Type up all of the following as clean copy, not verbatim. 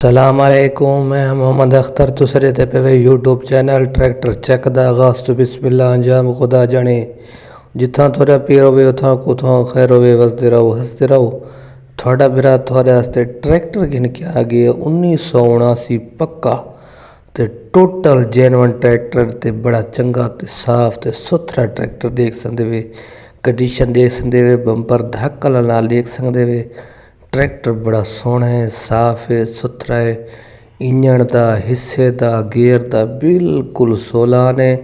सलामकुम मैं मोहम्मद अख्तर तुसरे ते पे यूट्यूब चैनल ट्रैक्टर चेक दा आगाज़ तो बिस्मिल्लाह अंजाम खुदा जाने जिथा थोड़ा पीर होवे उथा कुथा खैर होवे वसदे रहो हंसदे रहो थोड़ा बिरा थोड़े वास्ते ट्रैक्टर गिन के आ गया 1979 पक्का ते टोटल जेनवन ट्रैक्टर ते बड़ा चंगा ते साफ ते सुथरा ट्रैक्टर देख सकते वे कंडीशन देख सकते वे बंपर धक्कल नाल देख सकते वे ट्रैक्टर बड़ा सोहना है साफ है सुथरा है इंजन का हिस्से का गेयर का बिल्कुल सोलान है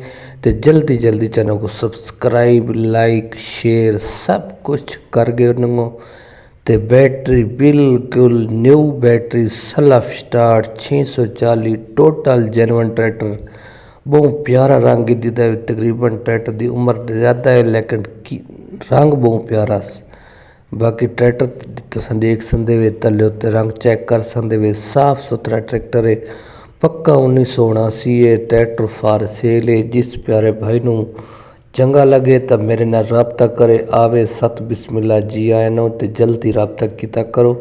तो जल्दी जल्दी चैनल को सब्सक्राइब लाइक शेयर सब कुछ कर गए उन्होंने तो बैटरी बिल्कुल new battery self start 640 total genuine tractor बहुत प्यारा रंग दीदा है तकरीबन ट्रैक्टर की उम्र ज़्यादा है लेकिन रंग बहुत प्यारा बाकी ट्रैक्टर तुम देख सकते वे तले उत्ते रंग चेक कर सकते वे साफ सुथरा ट्रैक्टर है पक्का 1979 है ट्रैक्टर फॉर सेल है जिस प्यारे भाई नू चंगा लगे तो मेरे नाल रबता करे आवे सत बिस्मिल्ला जी आए नो तो जल्दी रबता किया करो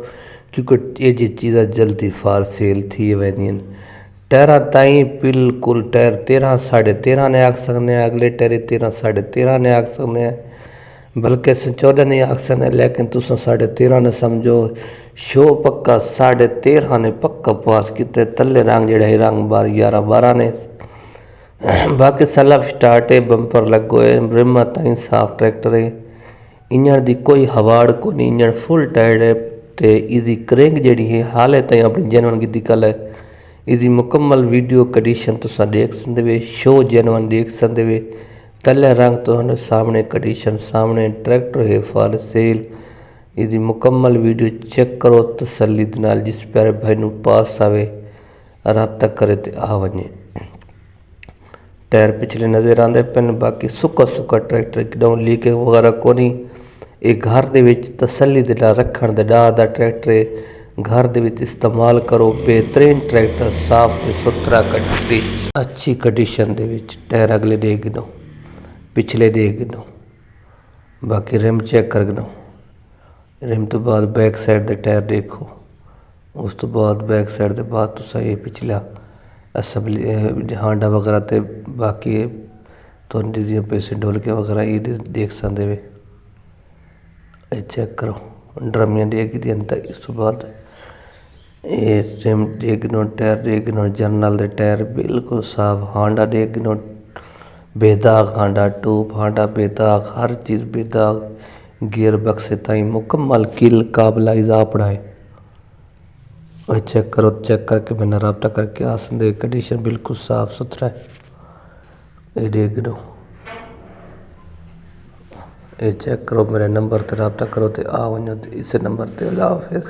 क्योंकि ये जी चीज़ा जल्दी फॉर सेल थी वैदियां टायरा ताई बिल्कुल टायर 13 13.5 ने आख सकते हैं अगले टायर 13 13.5 ने आख सकते हैं बल्कि 14 नहीं आख सकते लेकिन तुम 13.5 ने समझो शो पक्का 13.5 ने पक्का पास किते तले रंग जड़े रंग 11 ने बाकी सेल्फ स्टार्ट है बंपर लगो है रिमा ताई साफ ट्रैक्टर है इंजन की कोई हवाड़ को नहीं इंजन फुल टायर्ड है तो इसकी क्रेंग जी है हाले ताई अपनी जेनवन की कल है इसकी मुकम्मल वीडियो कंडीशन तुम देख सकते वे शो जेनवन देख सकते वे तले रंग तो सामने कंडीशन सामने ट्रैक्टर है फॉर सेल इसकी मुकम्मल वीडियो चेक करो तसल्ली दे नाल जिस प्यारे भाई नू पास आवे रबता करे तो आ वने टायर पिछले नज़र आते पेन बाकी सुक्का सुक्का ट्रैक्टर एकदम लीकेज वगैरह को नहीं ये घर दे तसल्ली दे नाल रखण दे डाह दा ट्रैक्टर है घर दे इस्तेमाल करो बेहतरीन ट्रैक्टर साफ ते सुथरा अच्छी कंडीशन दे टायर अगले दे गिनो पिछले दे गिनो बाकी रिम चेक कर गिनो रिम तो बाद बैक साइड के टायर देखो उस तो बाद बैक साइड के बाद तुसा ये पिछला असैम्बली हांडा वगैरह तो बाकी थोड़ी जी पैसे ढोलके वगैरह ये देख सकते वे चेक करो ड्रमियाँ देख दी इस तो बाद ये रिम देख गिनो टायर देख गिनो जर्नल के टायर बिल्कुल साफ हांडा देख गिनो बेदाग हांडा टूप हांडा बेदाग हर चीज़ बेदाग गियर बक्से ताई मुकम्मल किल काबला इजा पढ़ाए और चेक करो चेक करके मैंने रबता करके आ सकते कंडीशन बिल्कुल साफ सुथरा है ये देख दो ये चेक करो मेरे नंबर पर रबता करो तो आ वनो इस नंबर पर अल्लाह हाफिज़।